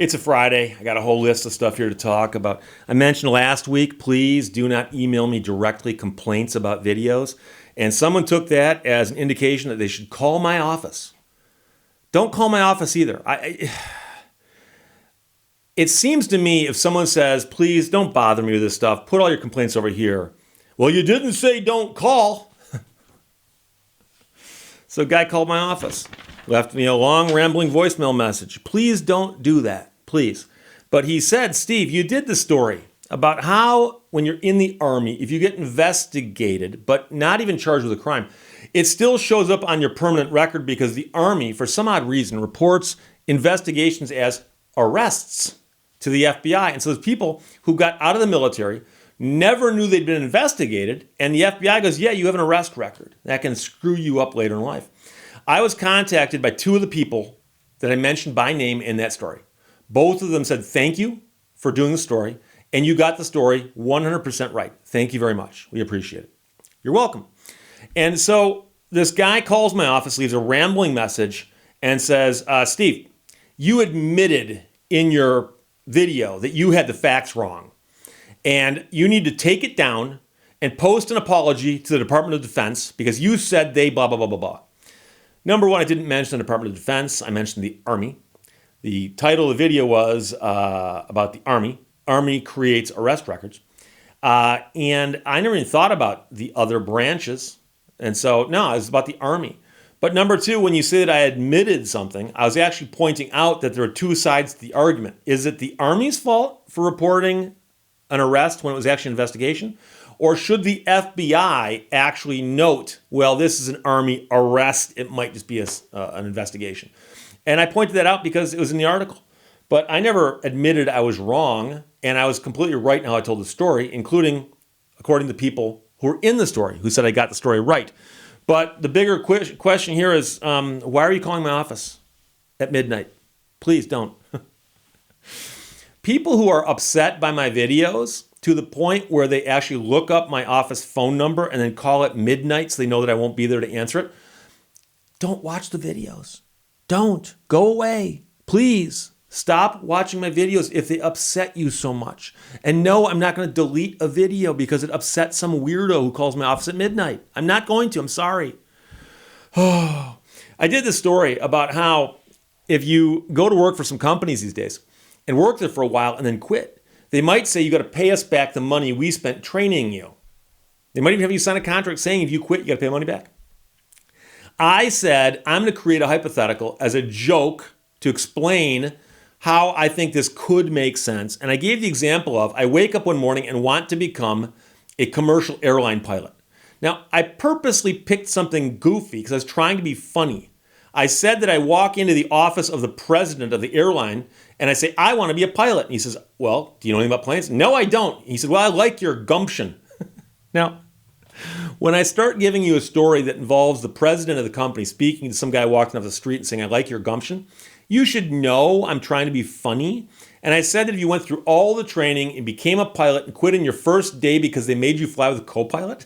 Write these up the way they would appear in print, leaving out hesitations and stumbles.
It's a Friday. I got a whole list of stuff here to talk about. I mentioned last week, please do not email me directly complaints about videos. And someone took that as an indication that they should call my office. Don't call my office either. It seems to me if someone says, please don't bother me with this stuff, put all your complaints over here. Well, you didn't say don't call. So a guy called my office, left me a long rambling voicemail message. Please don't do that. Please. But he said, Steve, you did the story about how when you're in the Army, if you get investigated, but not even charged with a crime, it still shows up on your permanent record because the Army, for some odd reason, reports investigations as arrests to the FBI. And so there's people who got out of the military, never knew they'd been investigated, and the FBI goes, yeah, you have an arrest record. That can screw you up later in life. I was contacted by two of the people that I mentioned by name in that story. Both of them said, thank you for doing the story, and you got the story 100% right. Thank you very much. We appreciate it. You're welcome. And so this guy calls my office, leaves a rambling message, and says, Steve, you admitted in your video that you had the facts wrong, and you need to take it down and post an apology to the Department of Defense because you said they blah, blah, blah, blah, blah. Number one, I didn't mention the Department of Defense. I mentioned the Army. The title of the video was about the Army. Army creates arrest records. And I never even thought about the other branches. And so, no, it was about the Army. But number two, when you say that I admitted something, I was actually pointing out that there are two sides to the argument. Is it the Army's fault for reporting an arrest when it was actually an investigation? Or should the FBI actually note, well, this is an Army arrest, it might just be an investigation? And I pointed that out because it was in the article. But I never admitted I was wrong, and I was completely right in how I told the story, including according to people who were in the story, who said I got the story right. But the bigger question here is, why are you calling my office at midnight? Please don't. People who are upset by my videos to the point where they actually look up my office phone number and then call at midnight so they know that I won't be there to answer it, don't watch the videos. Don't. Go away. Please. Stop watching my videos if they upset you so much. And no, I'm not going to delete a video because it upset some weirdo who calls my office at midnight. I'm not going to. I'm sorry. Oh, I did this story about how if you go to work for some companies these days and work there for a while and then quit, they might say you got to pay us back the money we spent training you. They might even have you sign a contract saying if you quit, you got to pay the money back. I said I'm going to create a hypothetical as a joke to explain how I think this could make sense. And I gave the example of I wake up one morning and want to become a commercial airline pilot. Now, I purposely picked something goofy because I was trying to be funny. I said that I walk into the office of the president of the airline and I say, I want to be a pilot. And he says, well, do you know anything about planes? No, I don't. He said, well, I like your gumption. Now, when I start giving you a story that involves the president of the company speaking to some guy walking off the street and saying, I like your gumption, you should know I'm trying to be funny. And I said that if you went through all the training and became a pilot and quit in your first day because they made you fly with a co-pilot,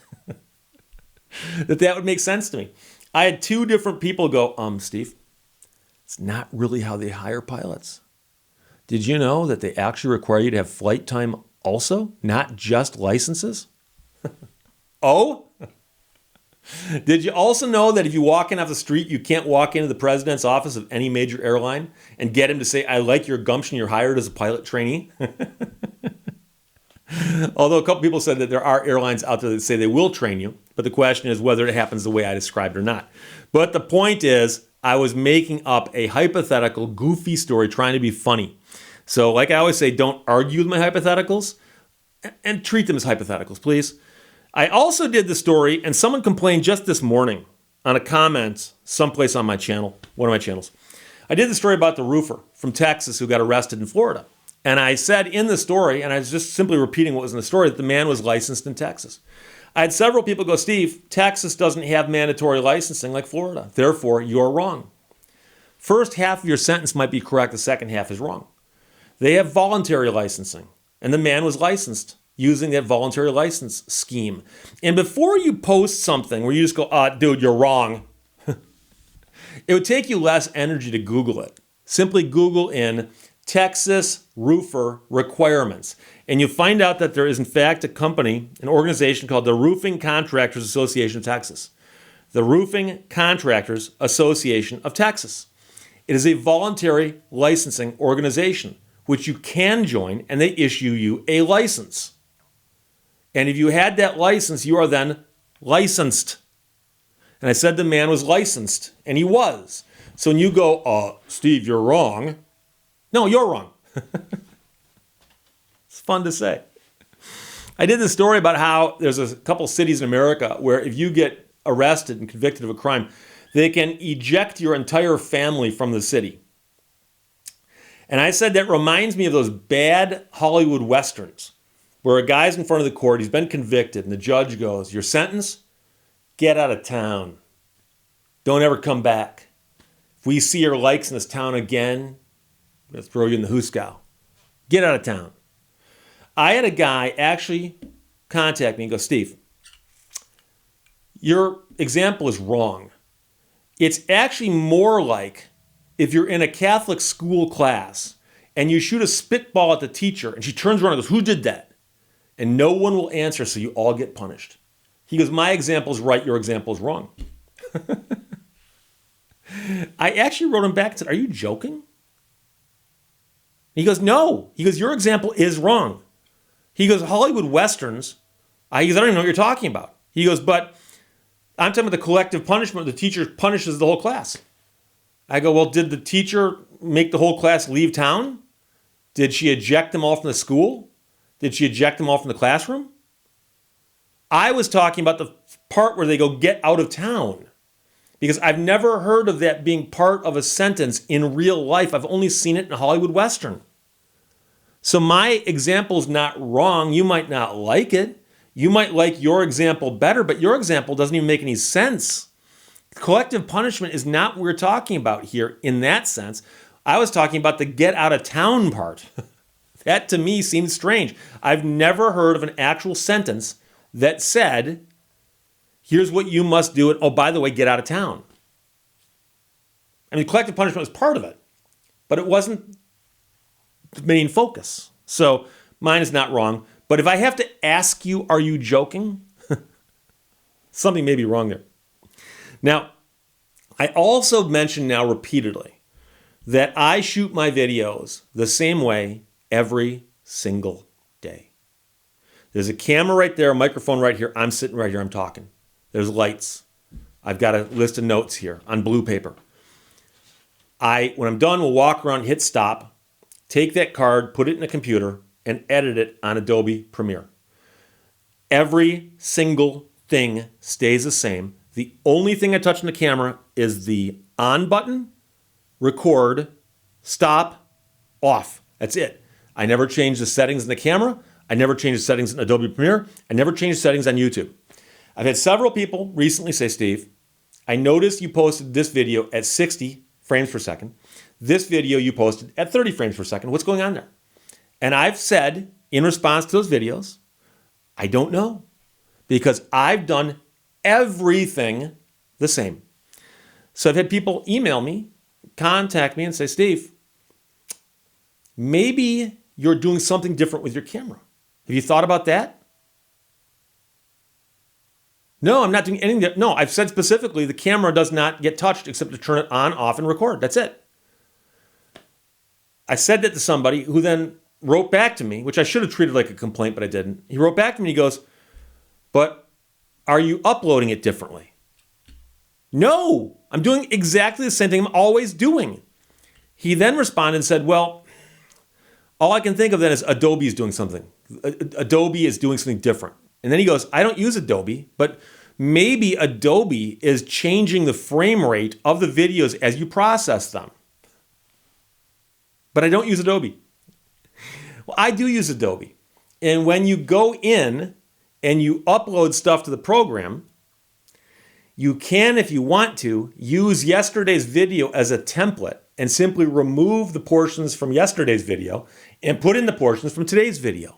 that would make sense to me. I had two different people go, Steve, it's not really how they hire pilots. Did you know that they actually require you to have flight time also, not just licenses? Oh? Did you also know that if you walk in off the street, you can't walk into the president's office of any major airline and get him to say, I like your gumption, you're hired as a pilot trainee? Although a couple people said that there are airlines out there that say they will train you, but the question is whether it happens the way I described or not. But the point is, I was making up a hypothetical, goofy story trying to be funny. So like I always say, don't argue with my hypotheticals and treat them as hypotheticals, please. I also did the story, and someone complained just this morning on a comment someplace on my channel, one of my channels. I did the story about the roofer from Texas who got arrested in Florida. And I said in the story, and I was just simply repeating what was in the story, that the man was licensed in Texas. I had several people go, Steve, Texas doesn't have mandatory licensing like Florida. Therefore, you're wrong. First half of your sentence might be correct. The second half is wrong. They have voluntary licensing, and the man was licensed using that voluntary license scheme. And before you post something where you just go, dude, you're wrong, it would take you less energy to Google it. Simply Google in Texas roofer requirements. And you find out that there is, in fact, a company, an organization called the Roofing Contractors Association of Texas. The Roofing Contractors Association of Texas. It is a voluntary licensing organization, which you can join, and they issue you a license. And if you had that license, you are then licensed. And I said the man was licensed, and he was. So when you go, Steve, you're wrong. No, you're wrong. It's fun to say. I did this story about how there's a couple cities in America where if you get arrested and convicted of a crime, they can eject your entire family from the city. And I said that reminds me of those bad Hollywood westerns where a guy's in front of the court, he's been convicted, and the judge goes, your sentence? Get out of town. Don't ever come back. If we see your likes in this town again, I'm going to throw you in the hoosegow. Get out of town. I had a guy actually contact me and go, Steve, your example is wrong. It's actually more like if you're in a Catholic school class and you shoot a spitball at the teacher and she turns around and goes, who did that? And no one will answer, so you all get punished. He goes, my example is right, your example is wrong. I actually wrote him back and said, are you joking? He goes, no. He goes, your example is wrong. He goes, Hollywood westerns. He goes, I don't even know what you're talking about. He goes, but I'm talking about the collective punishment. The teacher punishes the whole class. I go, well, did the teacher make the whole class leave town? Did she eject them all from the school? Did she eject them all from the classroom? I was talking about the part where they go get out of town. Because I've never heard of that being part of a sentence in real life. I've only seen it in a Hollywood Western. So my example is not wrong. You might not like it. You might like your example better, but your example doesn't even make any sense. Collective punishment is not what we're talking about here in that sense. I was talking about the get out of town part. That to me seems strange. I've never heard of an actual sentence that said, here's what you must do, and oh, by the way, get out of town. I mean, collective punishment was part of it, but it wasn't the main focus. So mine is not wrong. But if I have to ask you, are you joking? Something may be wrong there. Now, I also mentioned now repeatedly that I shoot my videos the same way every single day. There's a camera right there, a microphone right here. I'm sitting right here, I'm talking. There's lights. I've got a list of notes here on blue paper. When I'm done, we'll walk around, hit stop, take that card, put it in a computer, and edit it on Adobe Premiere. Every single thing stays the same. The only thing I touch on the camera is the on button, record, stop, off. That's it. I never change the settings in the camera. I never change the settings in Adobe Premiere. I never change the settings on YouTube. I've had several people recently say, Steve, I noticed you posted this video at 60 frames per second. This video you posted at 30 frames per second. What's going on there? And I've said in response to those videos, I don't know, because I've done everything the same. So I've had people email me, contact me and say, Steve, maybe you're doing something different with your camera. Have you thought about that? No, I'm not doing anything. No, I've said specifically the camera does not get touched except to turn it on, off, and record. That's it. I said that to somebody who then wrote back to me, which I should have treated like a complaint, but I didn't. He wrote back to me and he goes, but are you uploading it differently? No, I'm doing exactly the same thing I'm always doing. He then responded and said, well, all I can think of then is Adobe is doing something. Adobe is doing something different. And then he goes, I don't use Adobe, but maybe Adobe is changing the frame rate of the videos as you process them. But I don't use Adobe. Well, I do use Adobe. And when you go in and you upload stuff to the program, you can, if you want to, use yesterday's video as a template and simply remove the portions from yesterday's video and put in the portions from today's video.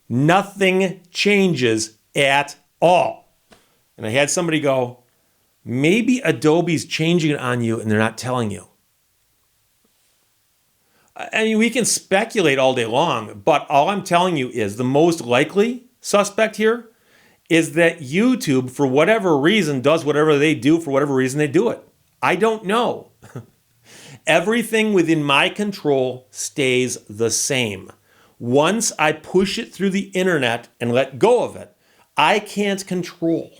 Nothing changes at all. And I had somebody go, maybe Adobe's changing it on you and they're not telling you. I mean, we can speculate all day long, but all I'm telling you is the most likely suspect here is that YouTube, for whatever reason, does whatever they do for whatever reason they do it. I don't know. Everything within my control stays the same. Once I push it through the internet and let go of it, I can't control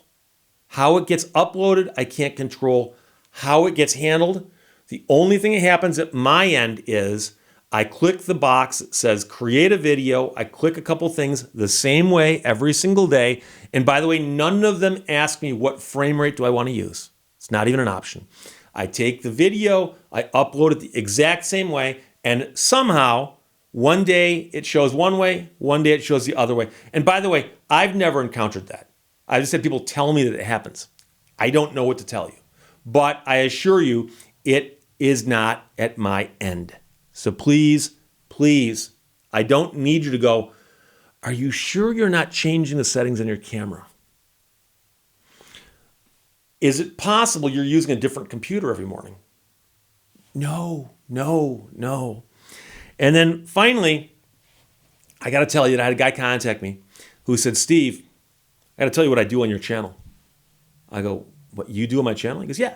how it gets uploaded. I can't control how it gets handled. The only thing that happens at my end is I click the box that says create a video. I click a couple things the same way every single day. And by the way, none of them ask me what frame rate do I want to use. It's not even an option. I take the video, I upload it the exact same way, and somehow one day it shows one way, one day it shows the other way. And by the way, I've never encountered that. I just had people tell me that it happens. I don't know what to tell you. But I assure you, it is not at my end. So please, please, I don't need you to go, are you sure you're not changing the settings on your camera? Is it possible you're using a different computer every morning? No. And then finally, I got to tell you that I had a guy contact me who said, Steve, I got to tell you what I do on your channel. I go, what you do on my channel? He goes, yeah.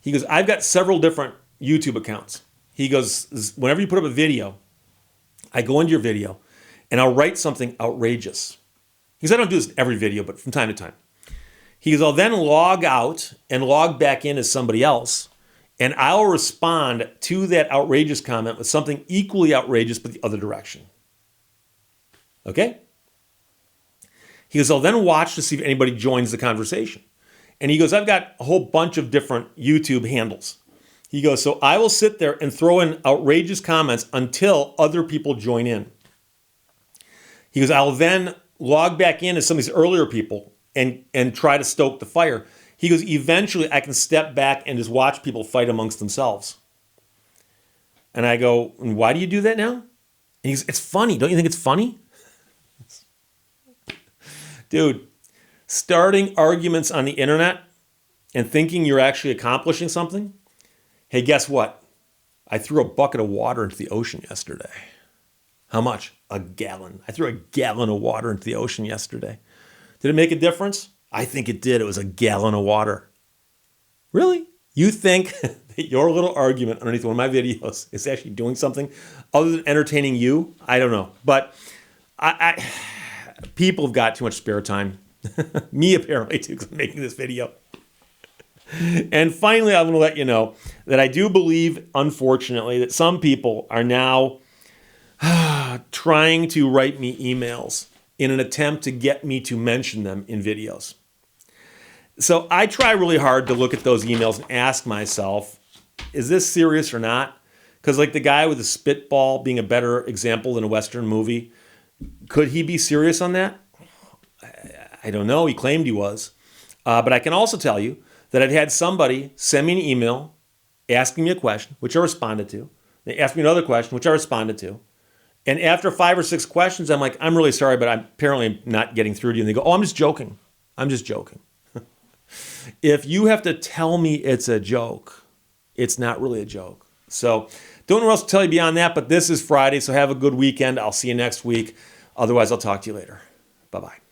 He goes, I've got several different YouTube accounts. He goes, whenever you put up a video, I go into your video and I'll write something outrageous. He goes, I don't do this in every video, but from time to time. He goes, I'll then log out and log back in as somebody else, and I'll respond to that outrageous comment with something equally outrageous but the other direction. Okay? He goes, I'll then watch to see if anybody joins the conversation. And he goes, I've got a whole bunch of different YouTube handles. He goes, so I will sit there and throw in outrageous comments until other people join in. He goes, I'll then log back in as some of these earlier people and try to stoke the fire. He goes, eventually I can step back and just watch people fight amongst themselves. And I go, and why do you do that now? And he goes, it's funny. Don't you think it's funny? Dude, starting arguments on the internet and thinking you're actually accomplishing something. Hey, guess what? I threw a bucket of water into the ocean yesterday. How much? A gallon. I threw a gallon of water into the ocean yesterday. Did it make a difference? I think it did. It was a gallon of water. Really? You think that your little argument underneath one of my videos is actually doing something other than entertaining you? I don't know. But people have got too much spare time. Me apparently too, because I'm making this video. And finally, I'm going to let you know that I do believe, unfortunately, that some people are now trying to write me emails in an attempt to get me to mention them in videos. So I try really hard to look at those emails and ask myself, is this serious or not? Because like the guy with the spitball being a better example than a Western movie, could he be serious on that? I don't know. He claimed he was. But I can also tell you that I've had somebody send me an email asking me a question, which I responded to. They asked me another question, which I responded to. And after 5 or 6 questions, I'm like, I'm really sorry, but I'm apparently not getting through to you. And they go, oh, I'm just joking. I'm just joking. If you have to tell me it's a joke, it's not really a joke. So don't know what else to tell you beyond that, but this is Friday, so have a good weekend. I'll see you next week. Otherwise, I'll talk to you later. Bye-bye.